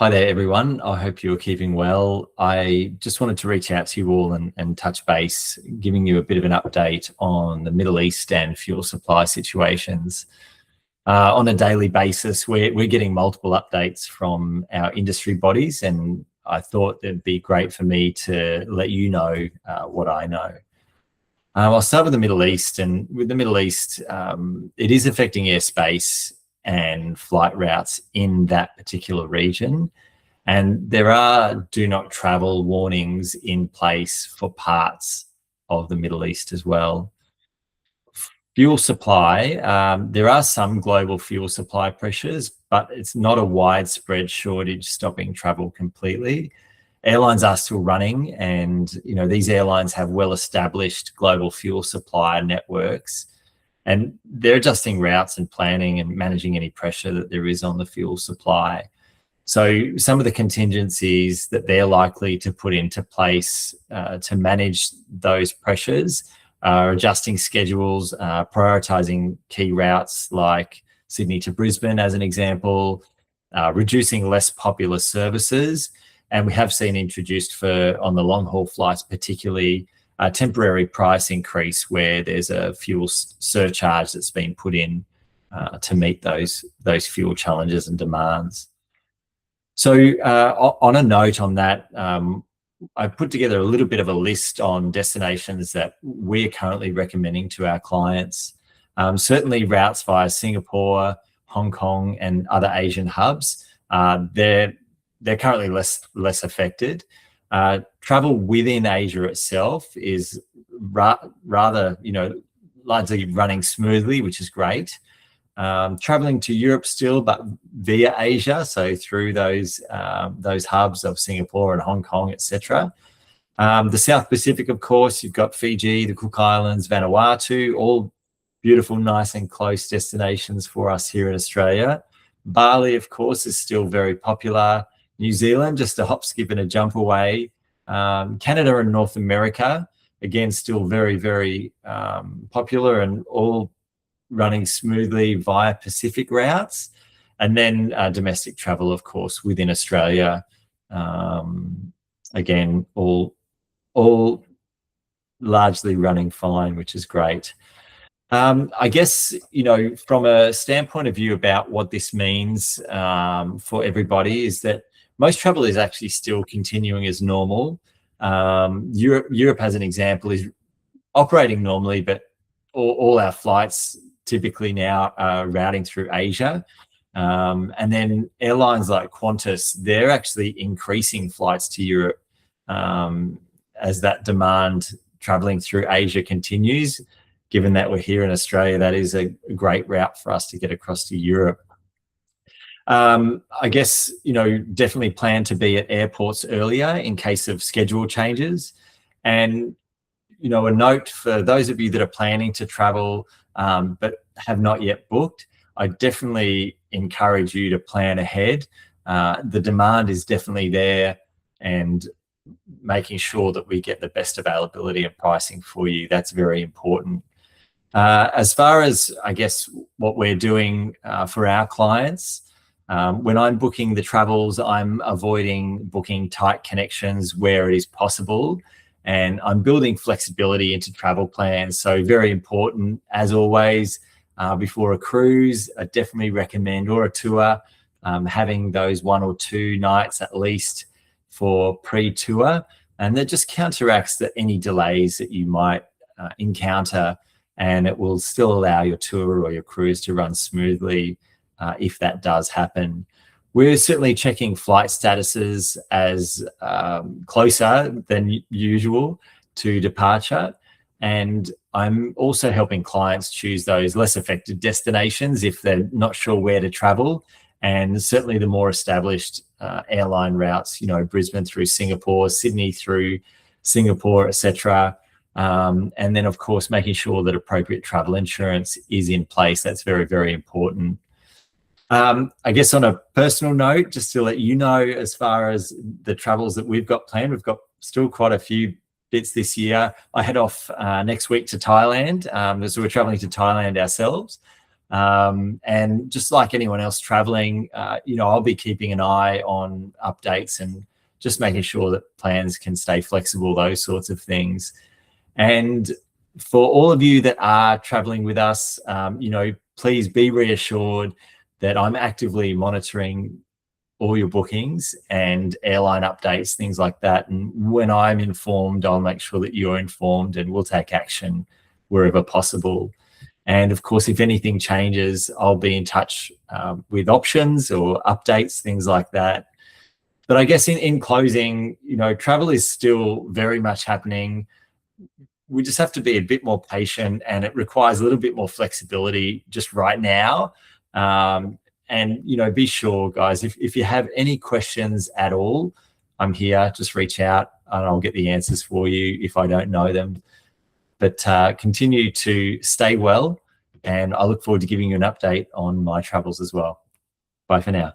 Hi there, everyone. I hope you're keeping well. I just wanted to reach out to you all and touch base, giving you a bit of an update on the Middle East and fuel supply situations. On a daily basis, we're getting multiple updates from our industry bodies, and I thought it'd be great for me to let you know what I know. I'll start with the Middle East, and with the Middle East, it is affecting airspace and flight routes in that particular region. And there are do not travel warnings in place for parts of the Middle East as well. Fuel supply, there are some global fuel supply pressures, but it's not a widespread shortage stopping travel completely. Airlines are still running, and these airlines have well-established global fuel supply networks, and they're adjusting routes and planning and managing any pressure that there is on the fuel supply. So some of the contingencies that they're likely to put into place to manage those pressures are adjusting schedules, prioritising key routes like Sydney to Brisbane as an example, reducing less popular services. And we have seen introduced on the long haul flights, particularly a temporary price increase where there's a fuel surcharge that's been put in to meet those fuel challenges and demands. So on a note on that, I put together a little bit of a list on destinations that we're currently recommending to our clients. Certainly routes via Singapore, Hong Kong, and other Asian hubs. They're currently less affected. Travel within Asia itself is rather, largely running smoothly, which is great. Traveling to Europe still, but via Asia, so through those hubs of Singapore and Hong Kong, etc. The South Pacific, of course, you've got Fiji, the Cook Islands, Vanuatu, all beautiful, nice and close destinations for us here in Australia. Bali, of course, is still very popular. New Zealand, just a hop, skip and a jump away. Canada and North America, again, still very, very popular and all running smoothly via Pacific routes. And then domestic travel, of course, within Australia. Again, all largely running fine, which is great. I guess, from a standpoint of view about what this means for everybody is that most travel is actually still continuing as normal. Europe, as an example, is operating normally, but all our flights typically now are routing through Asia. And then airlines like Qantas, they're actually increasing flights to Europe as that demand traveling through Asia continues. Given that we're here in Australia, that is a great route for us to get across to Europe. I guess, definitely plan to be at airports earlier in case of schedule changes. And, a note for those of you that are planning to travel but have not yet booked, I definitely encourage you to plan ahead. The demand is definitely there, and making sure that we get the best availability and pricing for you, that's very important. As far as, I guess, what we're doing for our clients, when I'm booking the travels, I'm avoiding booking tight connections where it is possible, and I'm building flexibility into travel plans. So very important, as always, before a cruise, I definitely recommend, or a tour, having those 1 or 2 nights at least for pre-tour, and that just counteracts any delays that you might encounter, and it will still allow your tour or your cruise to run smoothly if that does happen. We're certainly checking flight statuses as closer than usual to departure, and I'm also helping clients choose those less affected destinations if they're not sure where to travel, and certainly the more established airline routes, Brisbane through Singapore, Sydney through Singapore, etc. And then, of course, making sure that appropriate travel insurance is in place. That's very, very important. I guess on a personal note, just to let you know, as far as the travels that we've got planned, we've got still quite a few bits this year. I head off next week to Thailand. So we're traveling to Thailand ourselves. And just like anyone else traveling, I'll be keeping an eye on updates and just making sure that plans can stay flexible, those sorts of things. And for all of you that are traveling with us, please be reassured that I'm actively monitoring all your bookings and airline updates, things like that. And when I'm informed, I'll make sure that you're informed, and we'll take action wherever possible. And of course, if anything changes, I'll be in touch with options or updates, things like that. But I guess in closing, travel is still very much happening. We just have to be a bit more patient, and it requires a little bit more flexibility just right now. And be sure, guys, if you have any questions at all, I'm here. Just reach out and I'll get the answers for you if I don't know them. But continue to stay well, and I look forward to giving you an update on my travels as well. Bye for now.